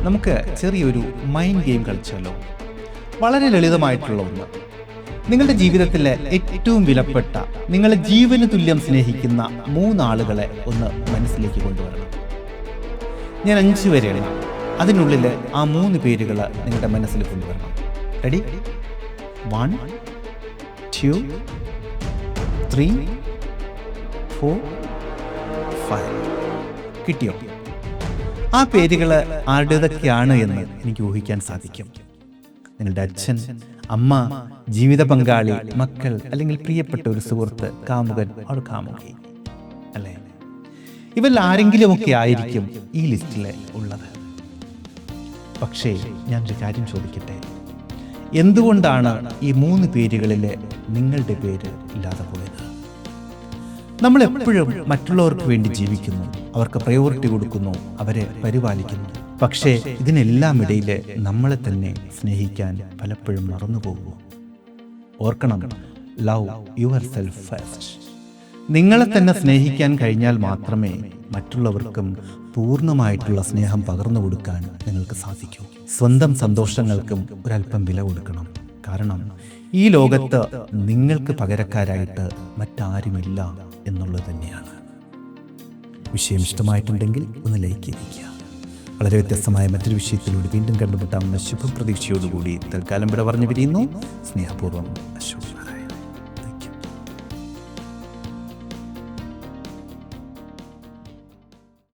നമുക്ക് ചെറിയൊരു mind game കളിച്ചാലോ? വളരെ ലളിതമായിട്ടുള്ള ഒന്ന്. നിങ്ങളുടെ ജീവിതത്തിലെ ഏറ്റവും വിലപ്പെട്ട, നിങ്ങളെ ജീവന് തുല്യം സ്നേഹിക്കുന്ന 3 ആളുകളെ ഒന്ന് മനസ്സിലേക്ക് കൊണ്ടുവരണം. ഞാൻ 5 പേരെ എഴുതാം. അതിനുള്ളിൽ ആ 3 പേരുകൾ നിങ്ങളുടെ മനസ്സിൽ കൊണ്ടുവരണം. റെഡി? 1 2 3 4 5. കിട്ടിയോ? ആ പേരുകൾ ആരുടേതൊക്കെയാണ് എന്ന് എനിക്ക് ഊഹിക്കാൻ സാധിക്കും. നിങ്ങളുടെ അച്ഛൻ, അമ്മ, ജീവിത പങ്കാളി, മക്കൾ, അല്ലെങ്കിൽ പ്രിയപ്പെട്ട ഒരു സുഹൃത്ത്, കാമുകൻ or കാമുകി, അല്ലേ? ഇവരിൽ ആരെങ്കിലുമൊക്കെ ആയിരിക്കും ഈ ലിസ്റ്റിൽ ഉള്ളത്. പക്ഷേ ഞാനൊരു കാര്യം ചോദിക്കട്ടെ, എന്തുകൊണ്ടാണ് ഈ 3 പേരുകളിൽ നിങ്ങളുടെ പേര് ഇല്ലാതെ പോയത്? നമ്മൾ എപ്പോഴും മറ്റുള്ളവർക്ക് വേണ്ടി ജീവിക്കുന്നു, അവർക്ക് പ്രയോറിറ്റി കൊടുക്കുന്നു, അവരെ പരിപാലിക്കുന്നു. പക്ഷേ ഇതിനെല്ലാം ഇടയിൽ നമ്മളെ തന്നെ സ്നേഹിക്കാൻ പലപ്പോഴും മറന്നു പോകുന്നു. ഓർക്കണം, ലവ് യുവർ സെൽഫ് ഫസ്റ്റ്. നിങ്ങളെ തന്നെ സ്നേഹിക്കാൻ കഴിഞ്ഞാൽ മാത്രമേ മറ്റുള്ളവർക്കും പൂർണ്ണമായിട്ടുള്ള സ്നേഹം പകർന്നു കൊടുക്കാൻ നിങ്ങൾക്ക് സാധിക്കൂ. സ്വന്തം സന്തോഷങ്ങൾക്കും ഒരല്പം വില കൊടുക്കണം. കാരണം ഈ ലോകത്ത് നിങ്ങൾക്ക് പകരക്കാരായിട്ട് മറ്റാരുമില്ല എന്നുള്ളത് തന്നെയാണ്. വിഷയം ഇഷ്ടമായിട്ടുണ്ടെങ്കിൽ ഒന്ന് ലൈക്ക് ചെയ്യുക. വളരെ വ്യത്യസ്തമായ മറ്റൊരു വിഷയത്തിലൂടെ വീണ്ടും കണ്ടുമുട്ടാമെന്ന ശുഭപ്രതീക്ഷയോടുകൂടി തൽക്കാലം ഇവിടെ പറഞ്ഞു പിരിയുന്നു. സ്നേഹപൂർവ്വം അശോക്.